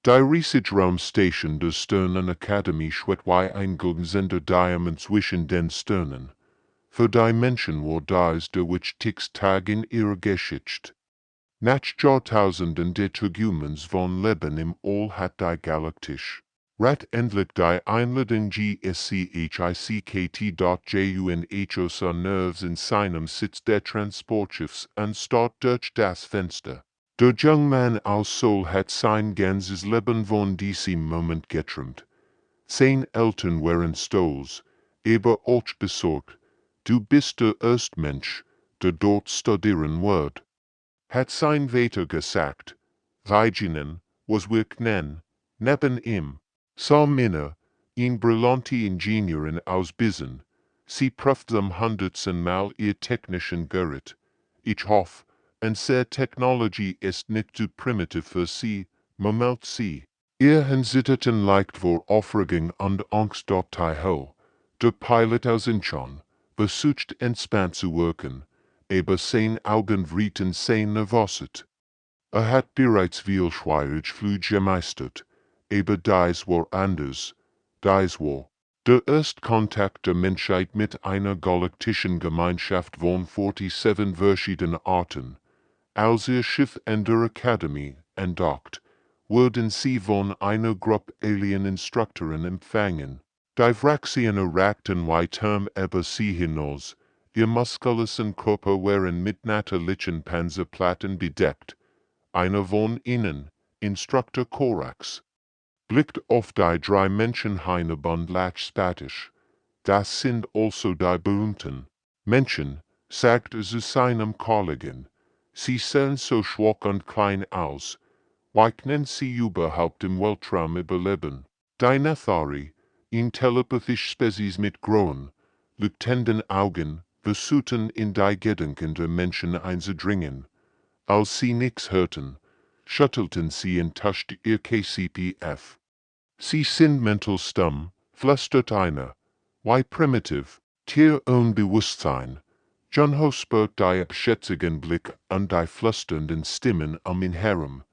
Die Research-Raumstation der Sternenakademie HFY-Eingeln Sender Diamond zwischen den Sternen. Für die Menschen war dies der wichtigste Tag in ihrer Geschichte. Nach Jahrtausenden der Turbulence von Leben im All hat die Galaktische Rat endlich die Einladung GSCHICKT.JUNHOSA Nerves in seinem Sitz der Transportschiffs und starrt durch das Fenster. Der junge Mann aus Seoul hat sein ganzes Leben von diesem Moment geträumt. Seine Eltern waren stolz, aber auch besorgt. Du bist der erste Mensch, der dort studieren wird. Hat sein Vater gesagt, Reginnen, was wir nennen, neben ihm, sah Männer, ein brillante Ingenieurin aus Bisen, sie prüften hundertmal ihr technischen Gerät. Ich hoffe, unsere Technologie ist nicht zu primitiv für sie, murmelt sie. Ihr Zitterten leicht vor Aufregung und Angst dort ho. Der Pilot aus Incheon versucht entspannt zu wirken, aber sein Augen wrieten sein Nervosität. Hat bereits viel schwierige Flüge gemeistert, aber dies war anders. Dies war der erste Kontakt der Menschheit mit einer galaktischen Gemeinschaft von 47 verschiedenen Arten. Als ihr Schiff in der Akademie entdockt, wurden sie von einer Gruppe Alien-Instruktoren empfangen. Die Wraxianer ragten weitem über sie hinaus, ihr muskulösen Körper waren mit natürlichen Panzerplatten bedeckt. Einer von ihnen, Instruktor Korax, blickt auf die drei Menschen hinab lacht spöttisch. Das sind also die berühmten Menschen, sagt er zu seinem Kollegen. Sie sehen so schwach und klein aus. Wie können sie überhaupt im Weltraum überleben? Die Nephari, ein telepathisch Spezies mit grauen, leuchtenden Augen, versuchten in die Gedanken der Menschen einzudringen. Als sie nichts hörten, schüttelten sie enttäuscht ihr KCPF. Sie sind mental stumm, flüstert einer. Wie primitiv, Tier ohne Bewusstsein. Junho spürt die abschätzigen Blick und die flüsternden Stimmen ihn herum.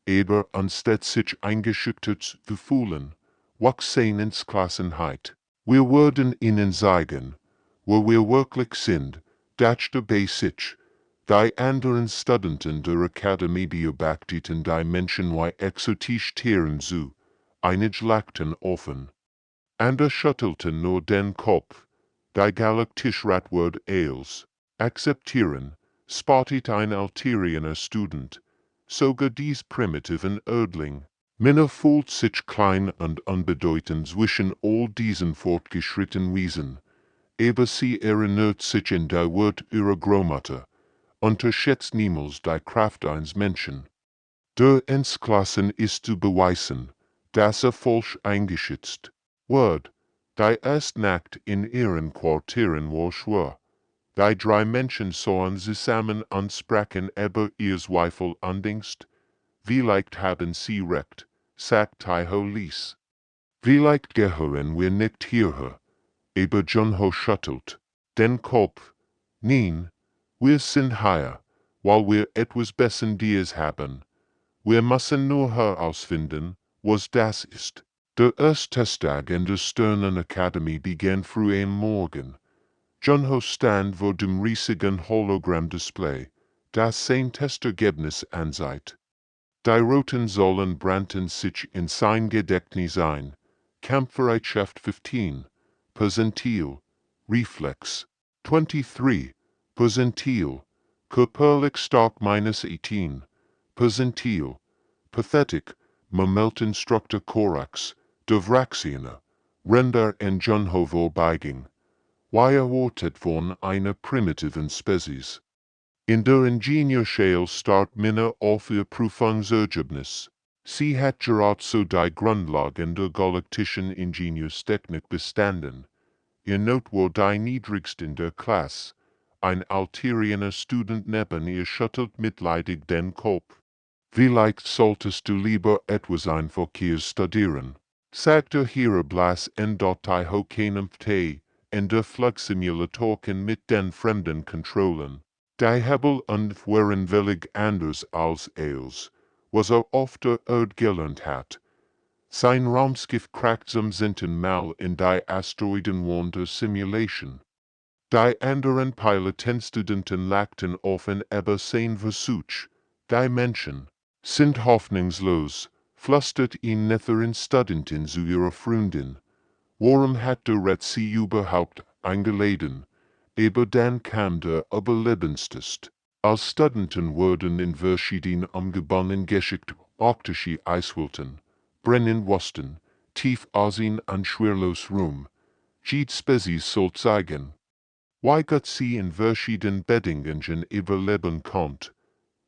Aber anstatt sich eingeschüchtert zu fühlen, wuchs seine Entschlossenheit. Wir werden ihnen zeigen, wo wir wirklich sind, dachte bei sich. Die anderen Studenten der Akademie beobachteten die Menschen wie exotisch Tieren zu, einige lachten offen. Andere schüttelten nur den Kopf. Die Galaktische Rat wird als akzeptieren, spottet ein alterierender Student. Sogar dies primitiven Erdling. Minna fühlt sich klein und unbedeutend zwischen all diesen fortgeschrittenen Wesen. Aber sie erinnert sich in der Wort ihrer Großmutter. Unterschätzt niemals die Kraft eines Menschen. Der Entschlossen ist zu beweisen, dass falsch eingeschätzt wird. Die erste Nacht in ihren Quartieren war schwer. Die drei Menschen sahen zusammen und sprachen über ihr Zweifel und Angst. Vielleicht haben sie recht, sagt Taiho Lies. Vielleicht gehören wir nicht hierher. Aber Junho schüttelt den Kopf. Nein, wir sind hier, weil wir etwas Besseres haben. Wir müssen nur herausfinden, was das ist. Der erste Tag in der Sternenakademie begann früh am Morgen. Junho stand vor dem riesigen Hologramm-Display, das sein Testergebnis anzeigt. Die roten Säulen brannten sich in sein Gedächtnis ein. Kampfbereitschaft 15, Perzentil, Reflex, 23, Perzentil, körperlich stark -18, Perzentil, Pathetic, murmelt Instruktor Korax, der Wraxianer, Render en Junho vorbeiging. Wie erwartet von einer primitiven Spezies. In der Ingenieurschule start Minna auf ihr Prüfungsergebnis. Sie hat gerade so die Grundlagen der galaktischen Ingenieurstechnik bestanden. Ihr Not war die niedrigste in der Klasse. Ein alterierender Student neben ihr schüttelt mitleidig den Kopf. Vielleicht solltest du lieber etwas Einfaches studieren, sagte ihre Blass in Datei hochkämpfte, in der Flugsimulatoren mit den fremden Kontrollen. Die Hebel und waren völlig anders als els. was after gelernt hat. Sein Raumschiff krackt zum zehnten Mal in die Asteroidenwander Simulation. Die anderen Pilotenstudenten lachten offen über sein Versuch. Die Menschen sind hoffnungslos, flüstert ihn Netherin Studenten zu ihrer Freundin. Warum hat der Rat sie überhaupt eingeladen? Aber dann kam der Überlebenstest. Als Studenten wurden in verschiedenen umgebungen geschickt, optische Eiswelten, brennen wussten, tief Asien an schwerlos Ruhm. Jede Spezies soll zeigen, wie gut sie in verschiedenen Bedingungen überleben kommt.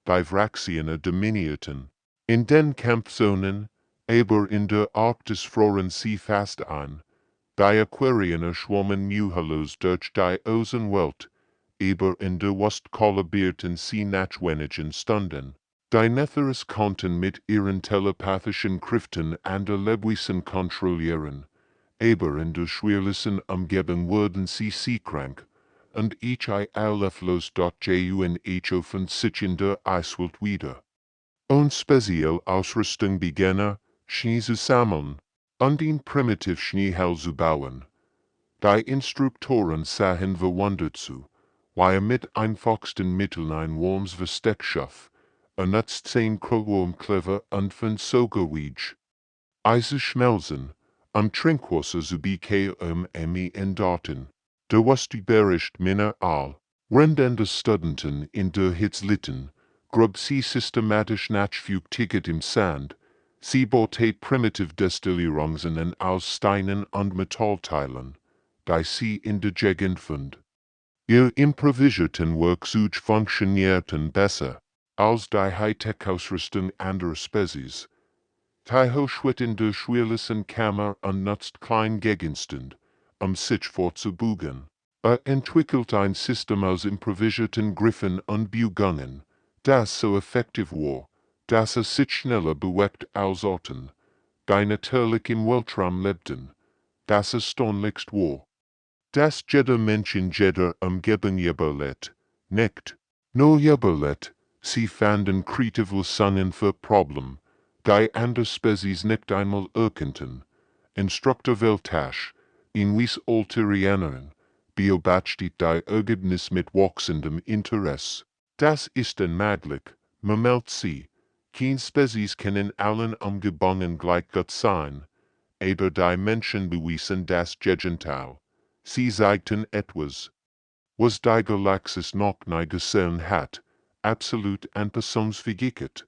Die Wraxiene dominierten in den Kampfzonen, aber in der Arktis froren sie fast ein. Die Aquarianer schwommen mühelos durch die Außenwelt, aber in der West kollabierten sie notwendigen Stunden. Die Netheres konnten mit ihren telepathischen Kräften andere Lebewesen kontrollieren, aber in der schwerlichen Umgebung wurden sie krank, und ich alleflos dort von sich in der Eiswelt wieder. Und speziell Ausrüstung beginne, Schnee zu sammeln, und den primitiv Schneehall zu bauen. Die Instruktoren sahen verwundert zu, wie mit einfachsten Mitteln ein warmes Versteck schuf, nutzt sein Clever und von Sogerweed. Eise schmelzen, Trinkwasser zu bekommen in Daten. Der was die Bericht Mineral, rendende Studenten in der Hitze litten, grub sie systematisch nachfügtiget im Sand, sie botet primitiv Destillierungen aus Steinen und Metallteilen, die sie in der Gegend fand. Ihr improvisierten Werkzeug funktionierten besser, als die Hightech-Ausrüstung anderer Spezies. Taiho schwit in der schwerlichen Kammer und nutzt klein Gegenstand, sich vorzubugen. Entwickelt ein System aus improvisierten Griffen und Bugungen, das so effektiv war, dass es sich schneller bewegt als Orten, die natürlich im Weltraum lebten, das erstaunlichst war. Das jeder Mensch in jeder Umgebung überlebt, nicht nur überlebt, sie fanden kreative Lösungen für Problem, die andere Spezies nicht einmal erkannten. Instruktor Weltasch, in wies ulterianeren, beobachtet die Ergebnis mit wachsendem Interesse. Das ist unmöglich, meldet sie. Kein Spezies kann in allen Umgebungen gleich gut sein, aber die Menschen bewiesen das Gegenteil. Sie zeigten etwas, was die Galaxis noch nie gesehen hat, absolut anpassungsfähig.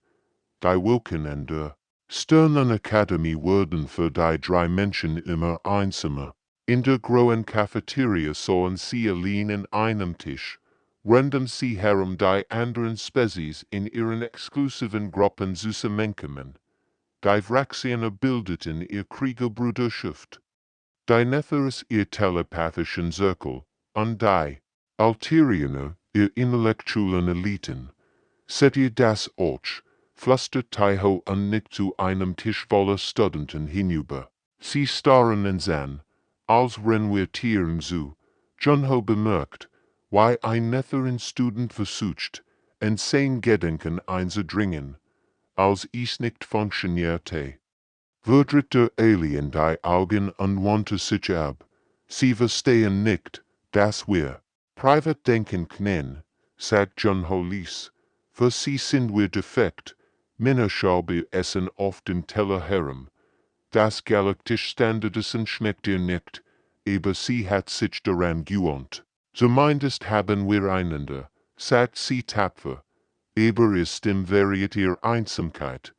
Die Wolken in der Sternenakademie wurden für die drei Menschen immer einsamer. In der grauen Cafeteria sahen sie allein an einem Tisch, random sie herum die anderen Spezies in ihren exklusiven Gruppen zusammenkommen. Die Wraxianer bildeten ihr Kriegerbruderschaft. Die Netheres ihr telepathischen Zirkel, und die Alterianer ihr intellektuellen Eliten. Seht ihr das auch? Flüstert Taiho und nickt zu einem Tisch voller Studenten hinüber. Sie starren uns an, als wenn wir Tieren zu. Junho bemerkt, wie ein Netherin Student versucht, in sein Gedenken einzudringen, als es nicht funktionierte. Verdreht der Alien die Augen und wandte sich ab. Sie verstehen nicht, dass wir privat denken können, sagt Junho leise. Für sie sind wir defekt. Männerschauber essen oft den Teller herum. Das Galaktische Standardessen schmeckt ihr nicht, aber sie hat sich daran gewohnt. Zumindest haben wir einander, sagt sie tapfer. Aber ist im Wahrheit ihre Einsamkeit.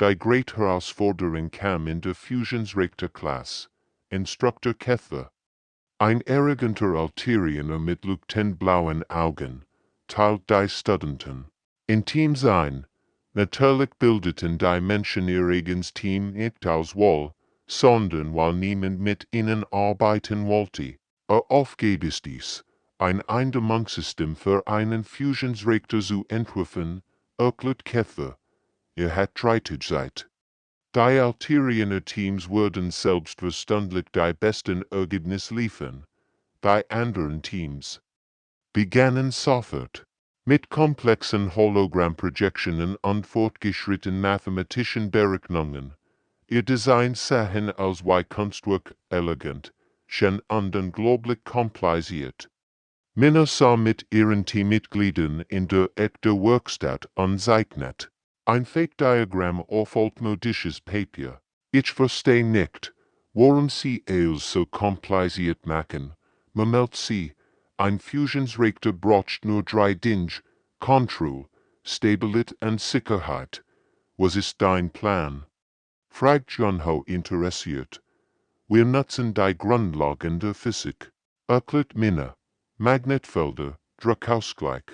Die great Herausforderung kam in der Fusionsreaktor-Klasse. Instruktor Kether. Ein arroganter Alterianer mit blauen Augen, teilt die Studenten in Teams ein. Natürlich bildeten die Menschen ihr eigenes Team nicht aus Wohl, sondern weil niemand mit ihnen arbeiten wollte. Aufgabe ist dies, ein Eindämmungssystem für einen Fusionsreaktor zu entwerfen, erklärt Kether. Hat dreitig Zeit. Die Alterianer Teams würden selbstverständlich die besten Ergebnisse liefern. Die anderen Teams begannen sofort. Mit komplexen Hologrammprojektionen und fortgeschrittenen mathematischen Berechnungen. Ihr Design sahen aus wie Kunstwerk elegant, schön und unglaublich kompliziert. Minna sah mit ihren Teammitgliedern in der echten Werkstatt und zeichnet ein Fake-Diagramm auf altmodisches Papier. Ich verstehe nicht, warum sie es so kompliziert machen. Meldet sie, ein Fusionsreaktor braucht nur 3 Dinge, Control, Stabilität und Sicherheit. Was ist dein Plan? Fragt Junho interessiert. Wir nutzen die Grundlagen der Physik. Erklärt Minna. Magnetfelder, Druckausgleich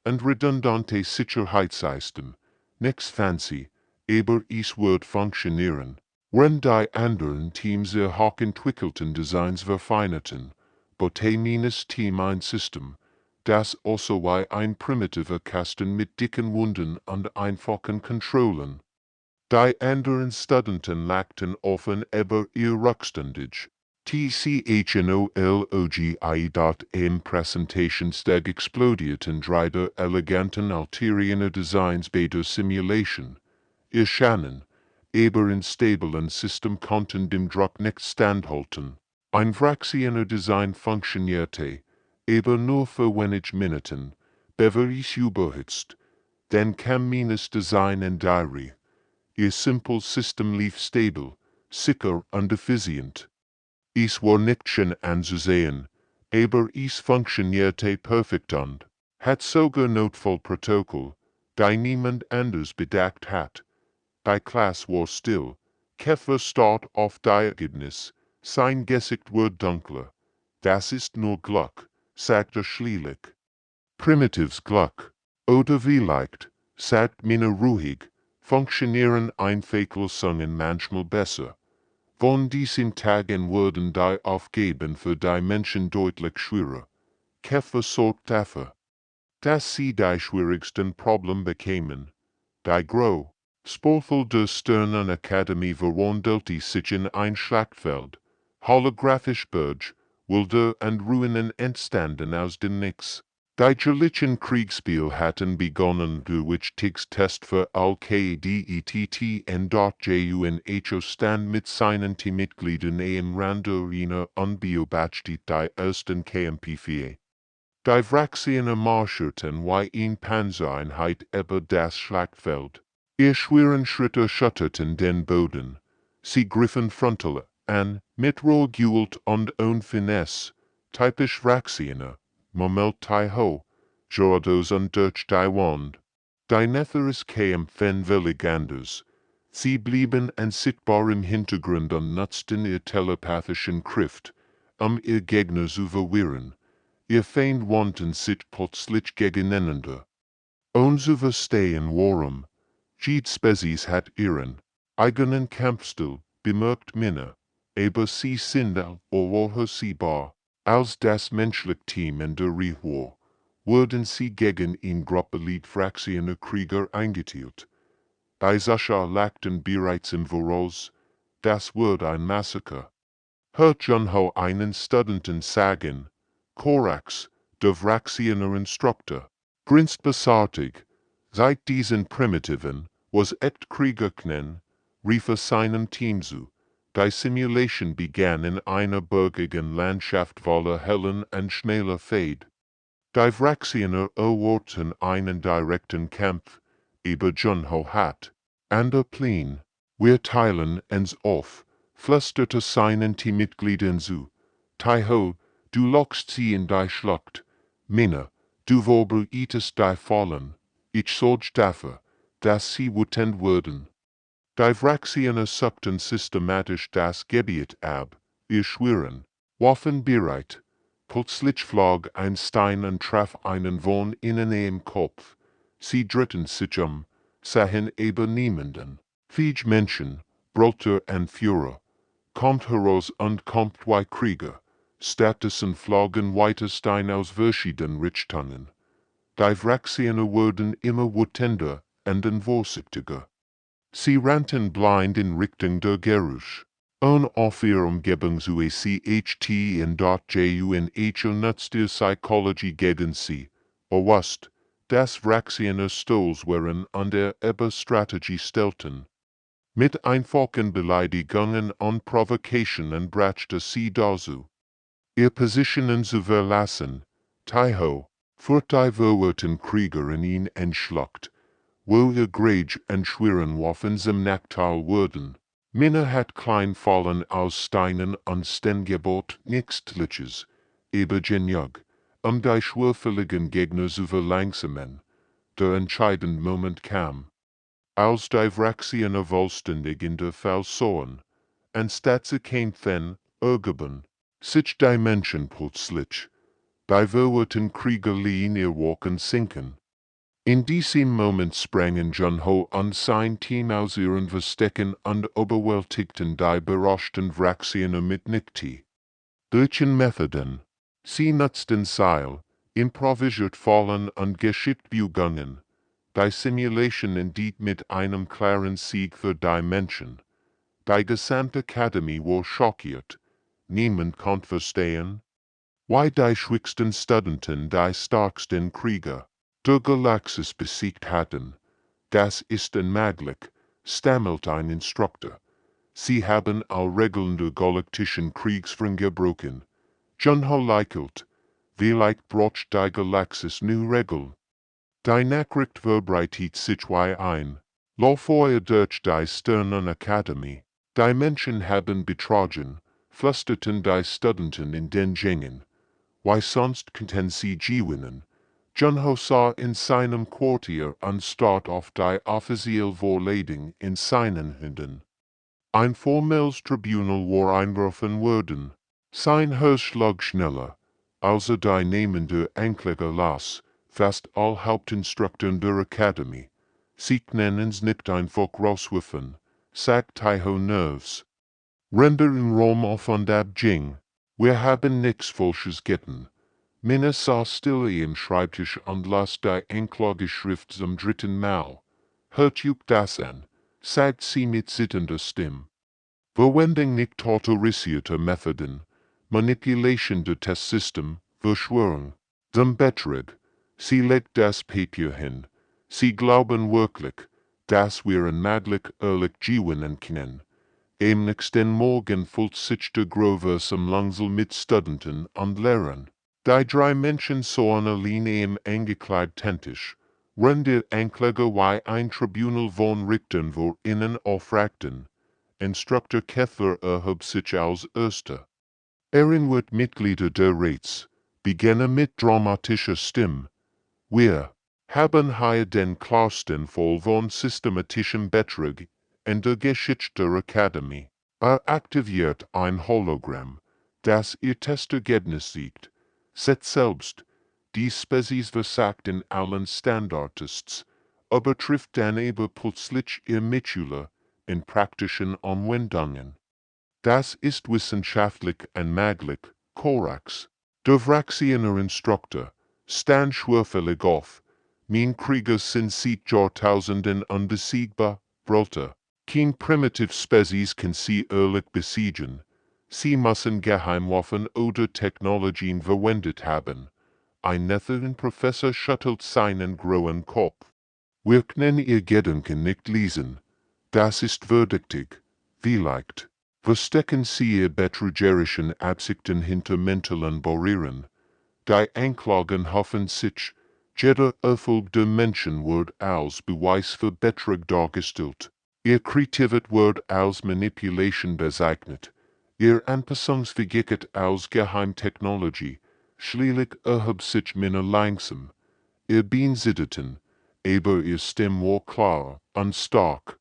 und redundante Sicherheitssystem. Nix fancy, aber es wird funktionieren. Wenn die anderen Teams ihr hochentwickelten Designs verfeinerten, bote Team ein System, das also wie ein primitiver Kasten mit dicken Wunden und einfachen Kontrollen. Die anderen Studenten lachten offen über ihr Rückständig. TCHNOLOGI. Präsentationsstag explodierten drei der eleganten Alteriener Designs bei der Simulation. Ihr Schannen, aber instablen System konnten dem Druck nicht standhalten. Ein Vraxiener Design funktionierte, aber nur für wenig Minuten, bevor es überhitzt. Dann kam meines Design in Diary. Ihr simple System lief stabil, sicher und effizient. Es war nicht schön anzusehen, aber es funktionierte perfekt und hat sogar Notfallprotokoll, die niemand anders bedacht hat. Die Klasse war still, Käfer starrt auf die Ergebnis, sein Gesicht wird dunkler. Das ist nur Glück, sagte schließlich. Primitives Glück, oder vielleicht, sagt Minna ruhig, funktionieren Einfädelungen manchmal besser. Von diesen Tagen wurden die Aufgaben für die Menschen deutlich schwerer. Käfer sorgt dafür, dass sie die schwierigsten Probleme bekämen. Die Sportful der Sternenakademie verwandelte sich in ein Schlachtfeld. Holographisch Burg, Wilder und Ruinen entstanden aus dem Nix. Die jährlichen Kriegsspiele hatten begonnen, durch which Tiggs Test für Al-KDETTN.JUNHO stand mit seinen Teammitgliedern am Rand der Arena unbeobachtet die ersten KMP4. Die Vraxiener marscherten wie ein Panzereinheit über das Schlachtfeld. Ihr schweren Schritte schütterten den Boden. Sie griffen frontal an, mit Rohrgewalt und ohne Finesse, typisch Vraxiener. Moment ho, Jordos und durch die Wand. Die Netheris kämpfen völlig anders. Sie blieben unsichtbar im Hintergrund und nutzten ihr telepathischen Kraft, ihr Gegner zu verwirren. Ihr Feind wandten sich plötzlich gegeneinander. Zu verstehen warum. Jede Spezies hat ihren eigenen Kampfstil, bemerkt Minna, aber sie sind vorhersehbar. Als das menschliche Team in der Reich wurden sie gegen eine Gruppe Fraktioner Krieger eingeteilt. Die Sacher lachten bereits im Voraus, das wird ein Massaker. Hört Junho einen Studenten sagen, Korax, der Fraktioner Instruktor, grinst bösartig, seit diesen Primitiven, was echt Krieger knen, rief seinem Team zu. Die Simulation begann in einer bergigen Landschaft voller hellen und schmäler Pfade. Die Fraktioner erwarten einen direkten Kampf, aber Junho hat an der Plan. Wir teilen uns auf, flüsterte seinen Teammitgliedern zu. Taiho, du lockst sie in die Schlacht. Minna, du vorbereitest die Fallen. Ich sorge dafür, dass sie wütend werden. Die Fraktioner suchten systematisch das Gebiet ab, ihr schweren, Waffen bereit. Plötzlich flog ein Stein und traf einen von ihnen im Kopf. Sie drehten sich sahen aber niemanden. Viech Menschen, brüllte und Führer. Kommt heraus und kommt wie Krieger. Stattdessen flogen weite Steine aus verschiedenen Richtungen. Die Fraktioner wurden immer wütender und vorsichtiger. Sie rannten blind in Richtung der Geräusch. Auf ihrer Umgebung zu CHT in .JUNHO nutzte Psychology gegen sie. Ost, das Vraxiener Stolz waren an der Strategie stellten. Mit einfachen Beleidigungen und Provocationen brachte sie dazu, ihr Positionen zu verlassen. Taiho, Furteiverwerten Krieger in ihn entschlacht, wo ihr Grage und schweren Waffen zum Nachteil wurden. Minna hat klein fallen aus Steinen und Stengebot Nixtliches, ebergenjug, die schwerfälligen Gegner zu verlangsamen. Der entscheidende Moment kam, als die Vraxiener vollständig in der Fall sahen, anstatt sie kämpfen, ergeben, sich die Menschen plötzlich, bei verwirrten Krieger in ihr Walken sinken. In diesem Moment sprangen Junho und sein Team aus ihren Verstecken und überwältigten die überraschten Vraxiener mit Nickti. Deutschen Methoden. Sie nutzten Seil, improvisiert Fallen und Geschichtbügungen. Die Simulation endet mit einem klaren Sieg für die Menschen. Die gesamte Akademie war schockiert. Niemand konnte verstehen, why die schwächsten Studenten die starksten Krieger der Galaxis besiegt hatten. Das ist unmöglich, stammelte ein Instruktor. Sie haben alle Regeln der Galaktischen Kriegsführung gebrochen. Junho lächelt. Vielleicht braucht die Galaxis new Regeln. Die Nachricht verbreitet sich ein. Vorher durch die Sternenakademie. Die Menschen haben betrogen, flüsterten die Studenten in den Gängen. Why sonst könnten sie gewinnen? Junho sah in seinem Quartier anstatt auf die offizielle Vorladung in seinen Händen. Ein formelles Tribunal war einberufen worden. Sein Herz schlug schneller, als die Namen der Ankläger las, fast alle Hauptinstruktoren der Akademie. Sie können's nicht einfach rauswerfen, sagt Taiho nervös. Render in Rom auf und ab ging. Wir haben nichts Falsches getan. Minna saß still am Schreibtisch und las die Anklageschrift zum dritten Mal. Hört euch das an, sagt sie mit zitternder Stimme. Verwendung nicht autorisierter Methoden, Manipulation der Testsystem, Verschwörung, zum Betrug. Sie legt das Papier hin. Sie glauben wirklich, dass wir unmöglich ehrlich gewinnen können. Am nächsten Morgen fühlt sich der Groversam langsam mit Studenten und Lehrern. Die drei Menschen sahen alleine im angekleideten Tisch, wenn der Ankläger wie ein Tribunal von Richtern vor ihnen aufragten. Instruktor Kethler erhob sich als Erster. Wird Mitglieder der Rats, beginnen mit dramatischer Stimme. Wir haben hier den klarsten Fall von systematischem Betrug in der Geschichte der Akademie. Aktiviert ein Hologramm, das ihr Testergebnis sieht. Setzt selbst, die Spezies versagt in allen Standardtests, aber trifft dann aber plötzlich ihr Mitschüler in praktischen Anwendungen. Das ist wissenschaftlich unmöglich, Korax. Der Vraxiener Instruktor stand schwerfällig auf. Mein Krieger sind seit Jahrtausenden unbesiegbar, brüllte. Kein Primitiv-Spezies kann sie ehrlich besiegen. Sie müssen Geheimwaffen oder Technologien verwendet haben. Ein netteren Professor schüttelt seinen grauen Kopf. Wir können ihr Gedanken nicht lesen. Das ist verdächtig. Vielleicht verstecken sie ihr betrügerischen Absichten hinter mentalen Barrieren. Die Anklagen hoffen sich, jeder Erfolg der Menschen wird als Beweis für Betrug dargestellt. Ihr Kreativität wird als Manipulation bezeichnet. Ihr Anpassungsfähigkeit als Geheimtechnologie. Schließlich erhob sich Minna langsam. Ihr Bein zitterten, aber ihr Stimme war klar und stark.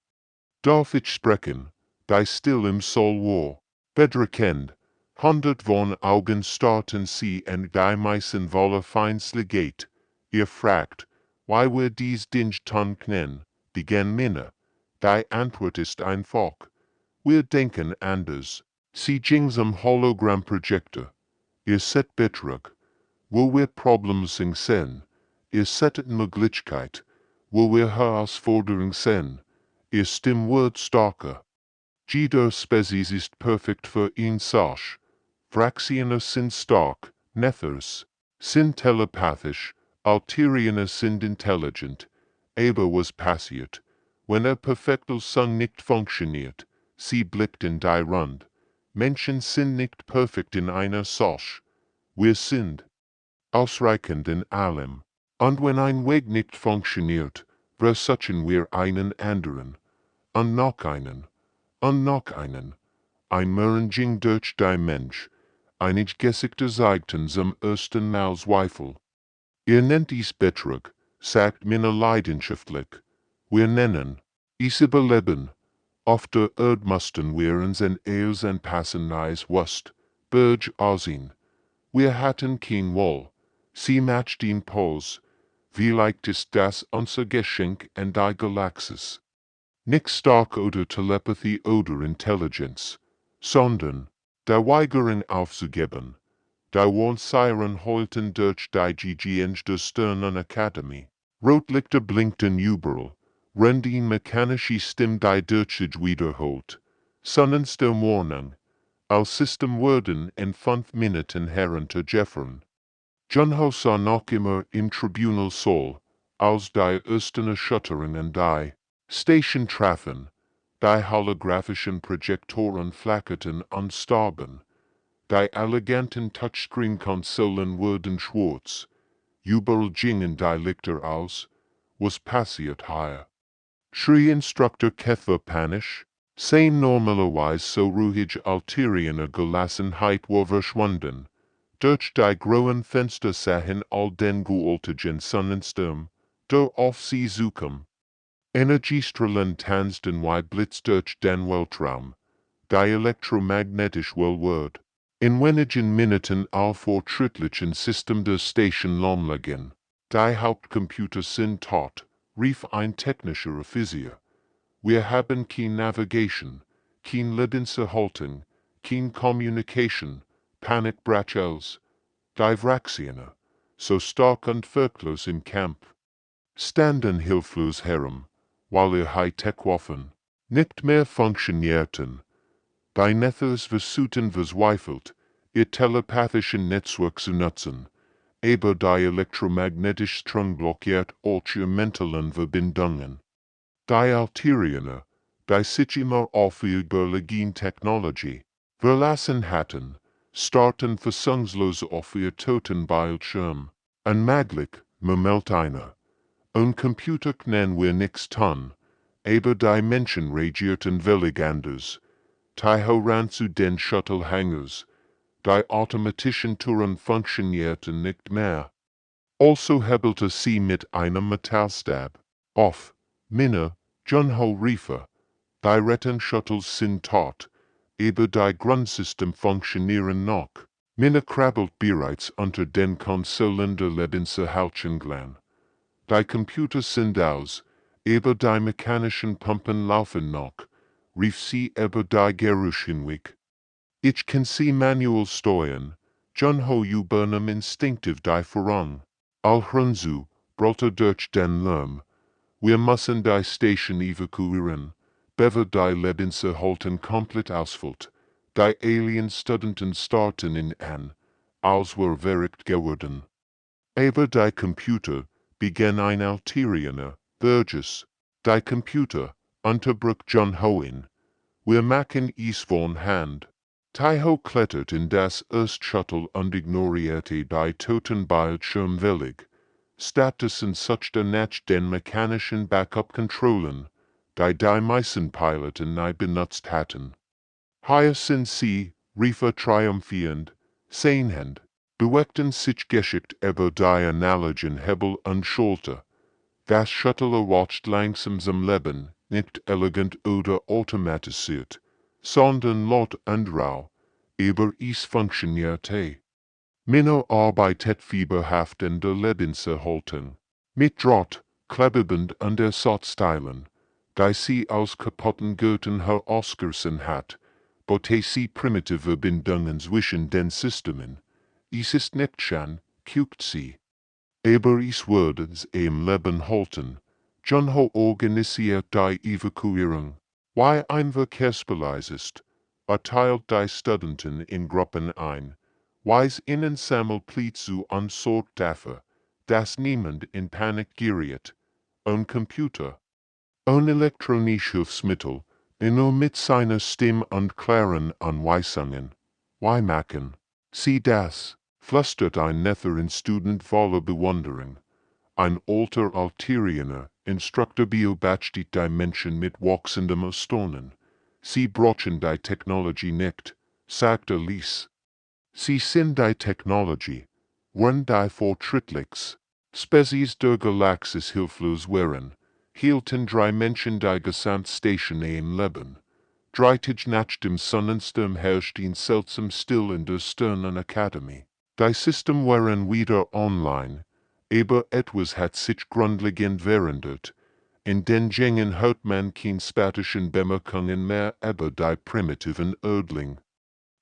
Darf ich sprechen? Die still im Soul war. Bedreckend. Hundert von Augen starrten sie und die meisten voller Feindseligkeit. Ihr fragt, why wir dies Ding tun können, begann Minna. Die Antwort ist einfach. Wir denken anders. Sie ging zum Hologrammprojektor. Ihr seht Betrug, wo wir Probleme sehen. Ihr seht Möglichkeit, wo wir Herausforderungen sehen. Ihr Stimme wird starker. Jeder Spezies ist perfekt für ihn Sache. Vraxiener sind stark, Nethers sind telepathisch, Alteriener sind intelligent, aber was passiert, wenn Perfektlösung nicht funktioniert? Sie blickten die Rund. Menschen sind nicht perfekt in einer Sache. Wir sind ausreichend in allem. Und wenn ein Weg nicht funktioniert, versuchen wir einen anderen. Und noch einen. Und noch einen. Ein Merging durch die Mensch. Einige Gesichter zeigten zum ersten Mal Zweifel. Ihr nennt dies Betrug, sagt Minna leidenschaftlich. Wir nennen es Überleben. Auf der Erde mussten wir uns an alles anpassen als Wurst, Berg aussehen. Wir hatten kein Wohl. Sie macht den Puls. Vielleicht ist das unser Geschenk an die Galaxis. Nicht stark oder Telepathie oder Intelligenz, sondern der Weigerung aufzugeben. Die Wohnsiren heulten durch die GGNs der Sternenakademie. Rotlichter blinkten überall. Rendien mechanische Stimme die Durchsage wiederholt. Sonnens der Morning. Als System wurden in 5 Minuten heruntergefahren. Junho sah noch immer im Tribunal Sol, als die ersten Erschütterungen die Station trafen. Die holographischen Projektoren flackerten und starben. Die eleganten Touchscreen-Konsolen wurden schwarz. Überall gingen die Lichter aus. Was passiert hier? Schrie Instructor Keffer panisch. Sein normalerweise so ruhig alteriener Gelassenheit war verschwunden. Durch die grauen Fenster sahen all den gealterten Sonnensturm, der auf sie zukam. Energiestrahlen tanzten wie Blitz durch den Weltraum. Die elektromagnetische Welt in wenigen Minuten all fortschrittlichen System der Station lahmlegen. Die Hauptcomputer sind tot, rief ein technischer Offizier. Wir haben keine Navigation, keine Lebenserhaltung, keine Communication, Panik brach aus. Die Wrachsianer, so stark und furchtlos im Kampf, standen hilflos herum, weil ihr Hightech-Waffen nicht mehr funktionierten. Die Nethers versuchten verzweifelt, ihr telepathisches Netzwerk zu nutzen, aber die elektromagnetische Strom blockiert all mentalen Verbindungen. Die Alteriener, die sich immer auf ihre überlegene Technologie verlassen hatten, starrten fassungslos auf ihr Totenbildschirm. Unmöglich, murmelt einer. Ein Computer können wir nichts tun, aber die Menschen reagierten völlig anders. Taiho ran zu den Shuttle-Hangars. Die automatischen Türen funktionierten nicht mehr. Also hebelte sie mit einem Metallstab auf. Minna, Junho riefe. Die Retten-Shuttles sind tot, aber die Grundsystem funktionieren noch. Minna krabbelt bereits unter den Konsolen der Lebenserhaltungsplan. Die Computer sind aus, aber die mechanischen Pumpen laufen noch, rief sie über die Geräusche hinweg. Ich kann sie manuell steuern, Junho übernahm instinktiv die Führung. Al-Hrunzu brüllte durch den Lärm. Wir müssen die Station evakuieren, bevor die Lebenserhaltung komplett ausfällt. Die Aliens studenten starten ihn an, als war verrückt geworden. Aber die Computer begann ein Alteriener, Burgess. Die Computer unterbrach Junho ihn. Wir machen es von Hand. Taiho klettert in das Erst-Shuttle und ignorierte die Totenbildschirm völlig. Stattdessen suchte nach den mechanischen Backup-Kontrollen, die meisten Piloten nie benutzt hatten. Hier sind sie, rief triumphierend, sehend, bewegten sich geschickt über die analogen Hebel und Schalter. Das Shuttle erwacht langsam zum Leben, nicht elegant oder automatisiert, sondern laut und rau, aber es funktionierte. Minna arbeitet fieberhaft in der Lebenserhaltung. Mit Draht, Klebeband und Ersatzteilen, die sie aus kaputten Gurten herausgerissen hat, bote sie primitive Verbindungen zwischen den Systemen. Es ist nicht schön, guckt sie. Aber es wird es im Leben halten. Junho organisiert die Evakuierung. Wie ein Verkehrsbeweis ist, teilt die Studenten in Gruppen ein. Wise innen sammelt Plätze und sorgt dafür, dass niemand in Panik geriet. Ein Computer, ein elektronisches Hilfsmittel, nur mit seiner Stimme und klaren Anweisungen. Machen Sie das, flüstert ein Netherin Student voller Bewunderung. Ein alter Altiriener Instructor beobachtet die Menschen mit wachsendem Erstaunen. Sie brauchen die Technologie nicht, sagte Lies. Sie sind die Technologie, wenn die fortschrittlichs Spezies der Galaxis hilflos wären, hielten drei Menschen die Gesamtstation ein Leben. 30 nach dem Sonnensturm herrscht ein seltsam Still in der Sternenakademie. Die System waren wieder online, aber etwas hat sich grundlegend verändert. In den Gängen hört man kein spatischen Bemerkungen mehr über die primitiven Erdling.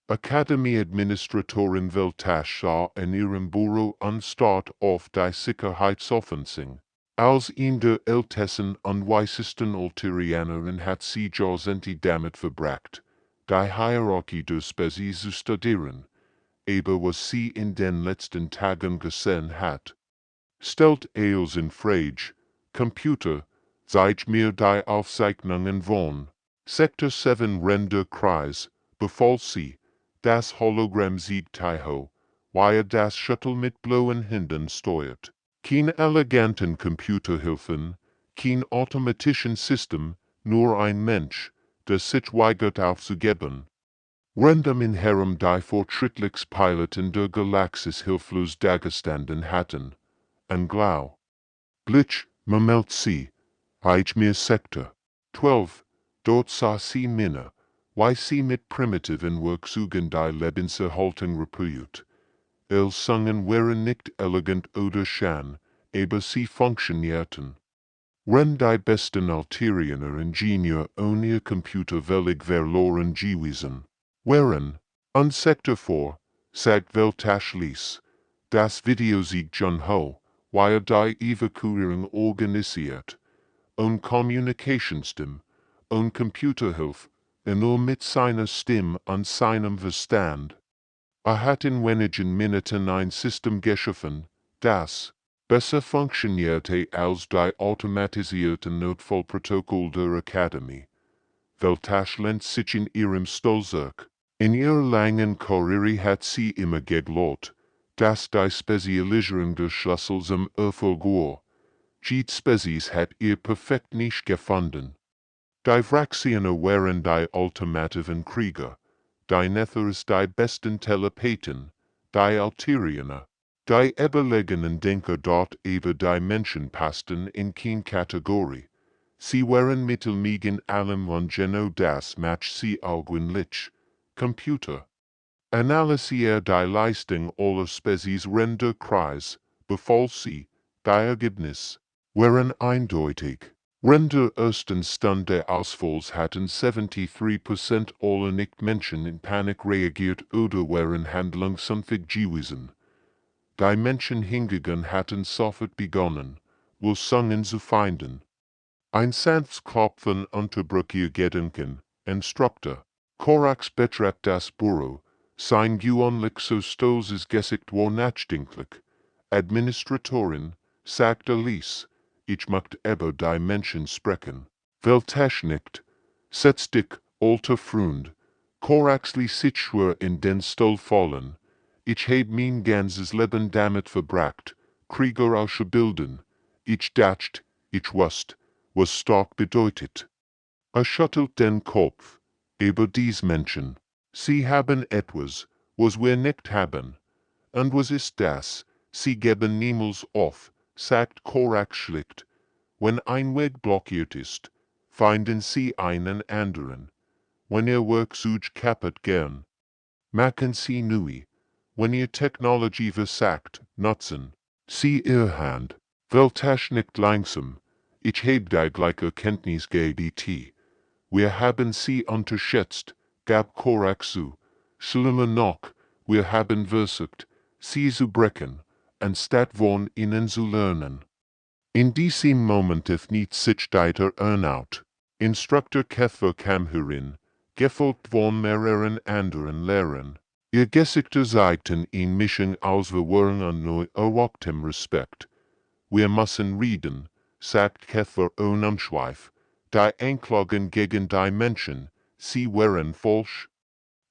Akademie-Administratorin Weltasch sah in ihrem Büro anstatt auf die Sicherheitsoffensiv. Als ihn der ältesten und weisesten Alterianerin hat sie Jahrzehnte damit verbracht, die Hierarchie der Spezies zu studieren, aber was sie in den letzten Tagen gesehen hat, stellt alles in Frage. Computer, zeig mir die Aufzeichnungen von Sektor 7 Renderkreis, befahl sie. Das Hologramm siegt Taiho, weil das Shuttle mit blauen Händen steuert. Kein eleganten Computerhilfen, kein automatischen System, nur ein Mensch, der sich weigert aufzugeben. Random in Herem die fortschrittlichs Piloten der Galaxis hilflos dagestanden hatten. Ein Glau. Blitz, meldet sie. Ich mir Sektor 12, dort sah sie Minna, weil sie mit primitiven Werkzeugen die Lebenserhaltung repariert. Sangen waren nicht elegant oder schön, aber sie funktionierten. Wenn die besten Altiriener Ingenieur ohne ihr Computer völlig verloren gewesen wären, und Sektor 4, sagt Weltasch ließ, das Video siegt schon ho, weil die Evakuierung organisiert, und Kommunikationsstim, und Computerhilfe, nur mit seiner Stimme und seinem Verstand. Hat in wenigen Minuten ein System geschaffen, das besser funktionierte als die automatisierten Notfallprotokoll der Akademie. Weltasch lehnt sich in ihrem Stuhl zurück. In ihrer langen Karriere hat sie immer geglaubt, dass die Spezialisierung der Schlüssel zum Erfolg war. Jede Spezies hat ihr perfekt nicht gefunden. Die Wraxioner waren die ultimativen Krieger. Die Nethers die besten Telepathen, die Altiriener, die überlegenen Denker dort über die Menschen passten in keine Kategorie. Sie waren mittelmäßig allem und genau das match sie augenblicklich. Computer. Analysier die Leistung aller Spezies Renderkreis, befahl sie, die Ergebnisse waren eindeutig. Render ersten Stand der Ausfalls hatten 73% aller Nicht-Menschen in Panik reagiert oder waren handlungsunfähig gewesen. Die Menschen hingegen hatten sofort begonnen, Lösungen zu finden. Ein sanftes Klopfen unterbrach ihr Gedanken. Instructor. Korax betrat das Büro. Sein gewöhnliches stolzes Gesicht war nachdenklich. Administratorin, sagte Lies. Ich möchte über die Menschen sprechen. Weltasch nickt. Setz dich, alter Freund. Korax ließ sich schwer in den Stuhl fallen. Ich habe mein ganzes Leben damit verbracht, Krieger auszubilden. Ich dachte, ich wusste, was stark bedeutet. Schüttelt den Kopf. Aber dies Menschen, sie haben etwas, was wir nicht haben. Und was ist das? Sie geben niemals auf, sagt Korax schlicht. Wenn ein Weg blockiert ist, finden sie einen anderen. Wenn ihr Werkzeug kaputt gern, machen sie neu. Wenn ihr Technologie versagt, nutzen sie ihr Hand. Weltasch nickt langsam. Ich habe die gleiche Kenntnis gebt. Wir haben sie unterschätzt, gab Korax zu. Schlimmer noch, wir haben versucht, sie zu brechen, anstatt von ihnen zu lernen. In diesem Moment öffnet sich der Earnout. Instructor Keffer kam herein, gefolgt von mehreren anderen Lehrern. Ihr Gesichter zeigten in Mischung aus Verwirrung und neu erwachtem Respekt. wir müssen reden, sagt Käfer Unumschweif, die Anklagen gegen die Menschen, sie wären falsch.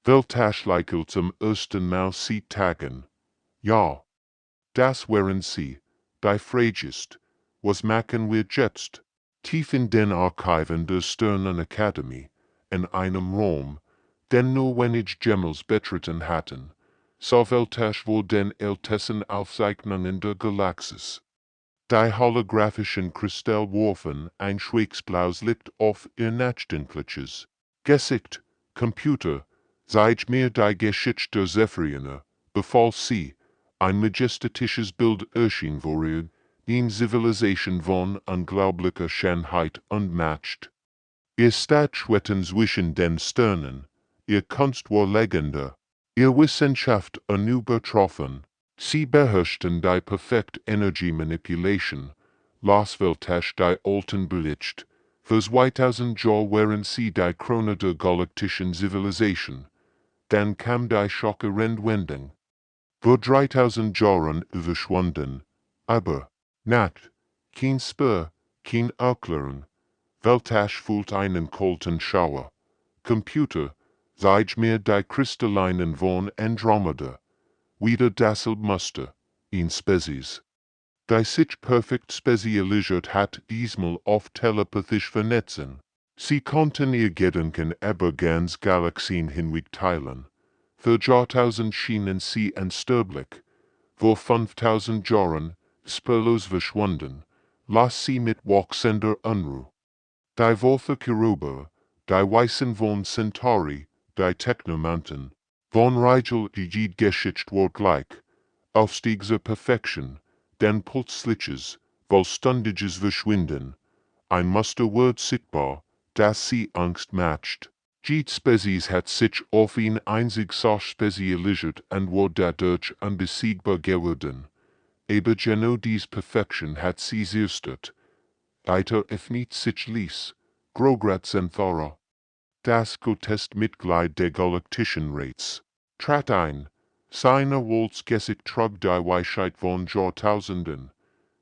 Weltashleikel zum ersten Mal sie tagen. Ja, das wären sie, die fragest, was machen wir jetzt? Tief in den Archiven der Sternenakademie, in einem Raum, den nur wenig Gemmels betreten hatten, sah Weltash vor den ältesten Aufzeichnungen der Galaxis. Die holographischen Kristallwürfen ein schwarzblaues Licht auf ihr Nachdenkliches. Gesicht, Computer, zeig mir die Geschichte der Zephyriner, befahl sie, ein majestätisches Bild erschien vor ihr, in Zivilisation von unglaublicher Schönheit unmatched. Ihr Statuetten zwischen den Sternen, ihr Kunst war legendär, ihr Wissenschaft unübertroffen. Sie beherrschten die perfect Energy Manipulation, las Weltash die alten Bericht, für 2000 Jahre waren sie die Krone der galaktischen Zivilisation. Dann kam die schockierende Wendung. Vor 3000 Jahren verschwunden, aber, nicht, kein Spur, kein Erklärung. Weltash fühlt einen kalten Schauer. Computer, zeig mir die Kristallinen von Andromeda. Wieder dasselbe Muster, in Spezies. Die sich perfekt spezialisiert hat diesmal auf telepathisch vernetzen. Sie konnten ihr Gedanken über ganz Galaxien hinweg teilen. Für Jahrtausend schienen sie unsterblich. Vor 5000 Jahren, spurlos verschwunden, las sie mit wachsender Unruhe. Die Worte Kiruba, die Weißen von Centauri, die Technomanten, von Rigel die Geschichte war gleich, Aufstieg zur Perfektion, denn plötzliches, vollständiges Verschwinden, ein Musterwort sichtbar, das sie Angst macht. Jede Spezies hat sich auf ihn einzig spezialisiert und war dadurch unbesiegbar geworden. Aber genau diese Perfektion hat sie zerstört. Eiter öffnet sich ließ, Grograt Zenthara. Das grotesque Mitglied der galaktischen Rates. Trat ein, seine Walzgesicht trug die Weisheit von Jahrtausenden.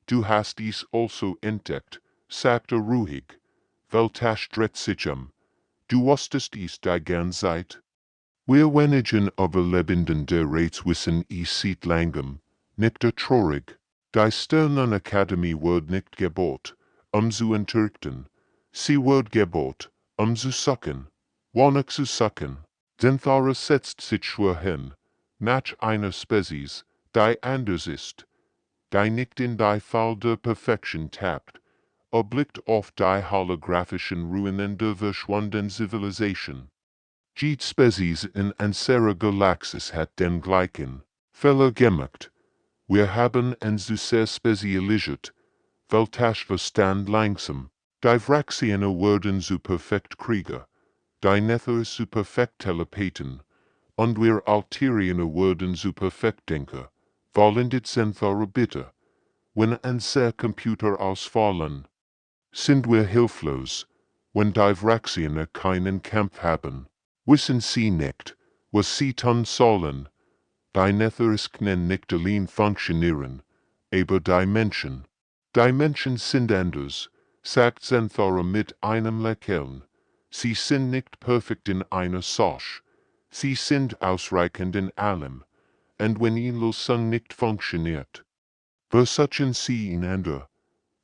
Du hast dies also entdeckt, sagte ruhig. Weltash dreht sich Du wusstest dies die ganze Zeit? Wir wenigen Überlebenden der Rates wissen es seit langem, nicht traurig. Die Sternenakademie wird nicht gebaut, zu unterrichten. Sie wird gebaut, zu suchen. Wonach zu suchen? Zenthara setzt sich schwer hin, nach einer Spezies, die anders ist, die nicht in die Fall der Perfektion tappt, blickt auf die holographischen Ruinen der verschwundenen Zivilisation. Jede Spezies in unserer Galaxis hat den gleichen Fehler gemacht. Wir haben uns zu sehr spezialisiert. Weltash verstand langsam. Die Vraxianer werden zu perfekt Krieger. Die Nether zu perfekt Telepathen. Und wir Alterianer werden zu perfekt Denker. Vollendet Zenthara bitte. Wenn unser Computer ausfallen, sind wir hilflos. Wenn die Vraxianer keinen Kampf haben, wissen sie nicht, was sie tun sollen. Die Nethers können nicht allein funktionieren, aber die Menschen. Die Menschen sind anders, sagt Zenthara mit einem Lächeln. Sie sind nicht perfekt in einer Sache. Sie sind ausreichend in allem. Und wenn ihre Lösung nicht funktioniert, versuchen sie einander.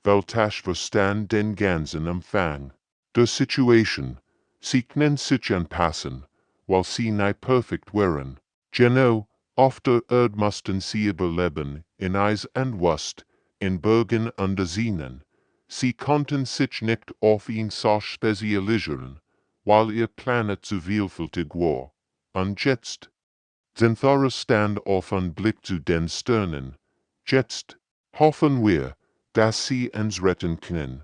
Weltash verstand den ganzen Umfang der Situation. Sie können sich anpassen, weil sie nicht perfekt wären. Genau, auf der Erde mussten sie überleben, in Eis und Wust, in Bergen und Seen. Sie konnten sich nicht auf ihn spezialisieren, weil ihr Planet zu vielfältig war. Und jetzt? Zenthara stand auf und blickte zu den Sternen. Jetzt hoffen wir, dass sie uns retten können.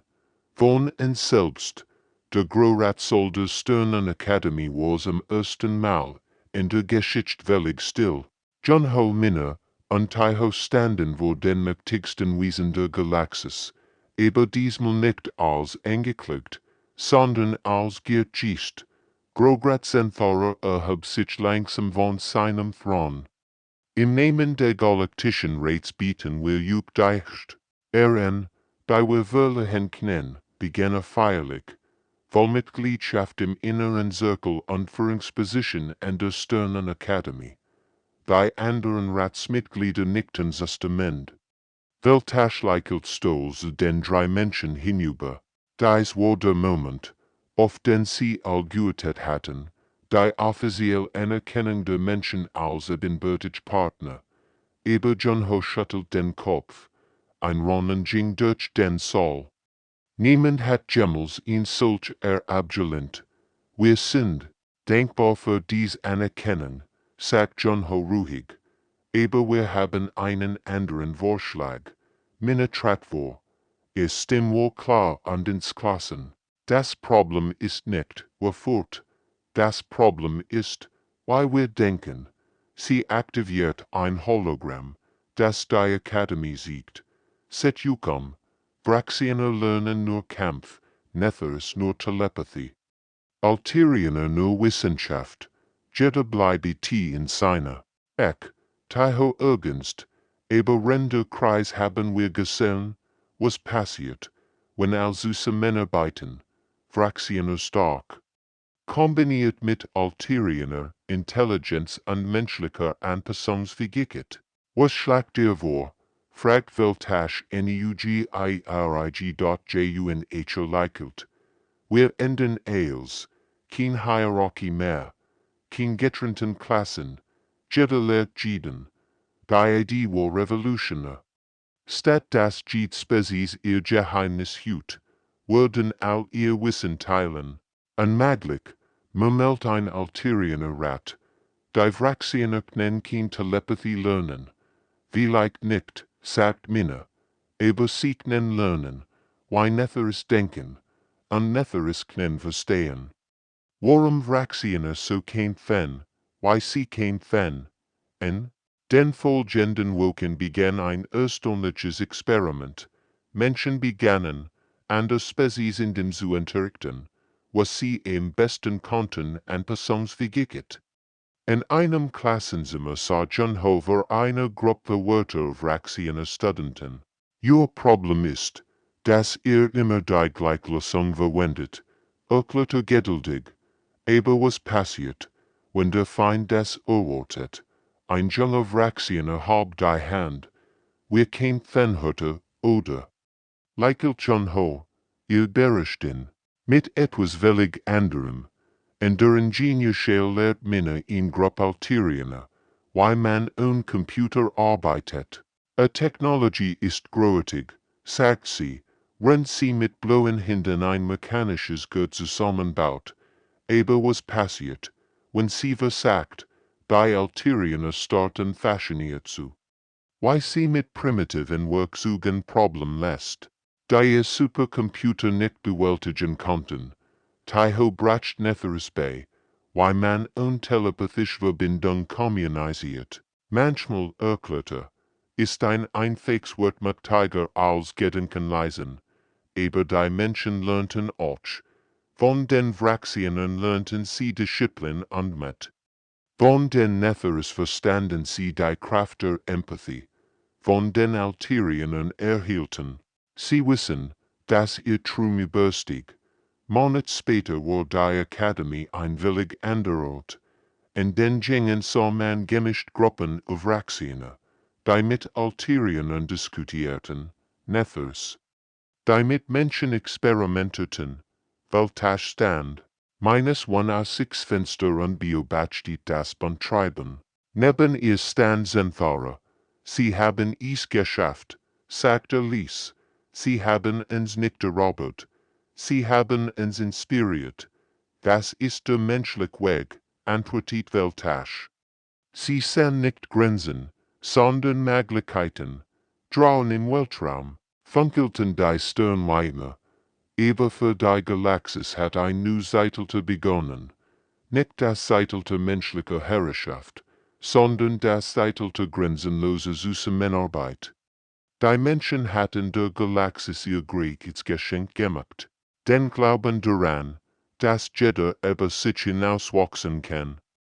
Von uns selbst. Der Großratsoll der Sternenakademie war zum ersten Mal in der Geschichte völlig still. Junho Minna und Taiho standen vor den mächtigsten Wesen der Galaxis, aber diesmal nicht als angeklagt, sondern als Geist. Grograt Zenthara erhob sich langsam von seinem Thron. Im Namen der galaktischen Rates bieten wir Beicht. die wir verlehen können, beginnen feierlich, voll Mitgliedschaft im inneren Zirkel Anführungsposition an der Sternenakademie. Die anderen Ratsmitglieder nickten zustimmt. Weltasch lächelt stolz den 3 Menschen hinüber. Dies war der Moment, auf den sie all gewartet hatten, die offizielle Anerkennung der Menschen als ebenbürtig Partner. Aber John Ho schüttelt den Kopf. Ein Ronnen ging durch den Saal. Niemand hat jemals ihn solch abgelehnt. Wir sind dankbar für dies Anerkennen, sagt John Ho ruhig. Aber wir haben einen anderen Vorschlag. Minne trat vor. Stimme wohl klar an den Klassen. Das Problem ist nicht, wofort. Das Problem ist, weil wir denken. Sie aktiviert ein Hologramm, das die Akademie siegt. Setjukum. Braxiener lernen nur Kampf, Nethers nur Telepathie. Altiriener nur Wissenschaft. Jeder bleibt in seiner. Taiho ergänzt, aber Render Kreis haben wir gesehen, was passiert, wenn all süße Männer beiten, Braxiener stark. Kombiniert mit Altiriener Intelligenz und menschlicher Anpassungsfähigkeit. Was schlägt ihr vor? Fragt Weltasch NUGIRIG.JUNH lächelt. Wir enden eils, kein Hierarchie mehr, kein getrennten Klassen, jeder lehrt jeden. Die Idee war revolutionär. Statt das jede Spezies ihr Geheimnis hüt, würden all ihr Wissen teilen. Unmöglich, murmelt ein Altiriener Rat. Die Vraxiener können kein Telepathie lernen. Vielleicht nicht, sagt Minna. Aber sie können lernen, why Netheris denken, und Netheris können verstehen. Warum Vraxiener so kein Fan, why sie kein Fan? Den folgenden Wochen begann ein erstaunliches Experiment. Menschen begannen, andere Spezies in dem zu unterrichten, was sie am besten konnten Anpassungsfähigkeit. In einem Klassenzimmer sah John Ho vor einer Gruppe Wörter Vraxiener Studenten. Ihr Problem ist, dass ihr immer die gleiche Lösung verwendet, erklärte geduldig. Aber was passiert, wenn der Feind das erwartet? Ein junger Vraxiener hob die Hand. Wir kein Fanhörter, oder? Lächelt John Ho, ihr Beristin, mit etwas völlig anderem. In der Ingenieurschule lehrt Minna in Gruppaltiriener, wie man un Computer arbeitet. Technologie ist großartig, sagt sie, wenn sie mit blauen Händen ein mechanisches Gut zusammenbaut. Aber was passiert, wenn sie versagt? Die Altiriener starten fasziniert zu. Weil sie mit primitiven Werkzeugen Problem lässt. Die ihr Supercomputer nicht bewältigen konnten. Taiho bracht Netheris bei, weil man untelepathische Verbindung kommunisiert. Manchmal erklärte, ist ein einfaches Wort mächtiger als Gedanken lesen. Aber die Menschen lernten auch. Von den Vraxienern lernten sie Disziplin und Met. Von den Netheris verstanden sie die Kraft der Empathie. Von den Alterienern erhielten sie wissen, dass ihr Traum überstieg. Monate später war die Akademie ein völlig anderer Ort. In den Gängen sah man gemischt Gruppen of Vraxiener, die mit Alterienern diskutierten, Nethers, die mit Menschen experimentierten, Weltasch stand, -1 Fenster und beobachtet das Betreiben. Neben ihr stand Zenthara. Sie haben es geschafft, sagte Lies. Sie haben uns nicht gerobbt. Sie haben uns inspiriert. Das ist der menschliche Weg, antwortet Weltasch. Sie sahen nicht Grenzen, sondern Möglichkeiten. Draußen im Weltraum funkelten die Sternleitner. Aber für die Galaxis hat ein neues Zeitalter begonnen. Nicht das Zeitalter menschlicher Herrschaft, sondern das Zeitalter grenzenloser Zusammenarbeit. Die Menschen hatten der Galaxis ihr großes Geschenk gemacht. Den Glauben daran, dass jeder über sich hinauswachsen kann.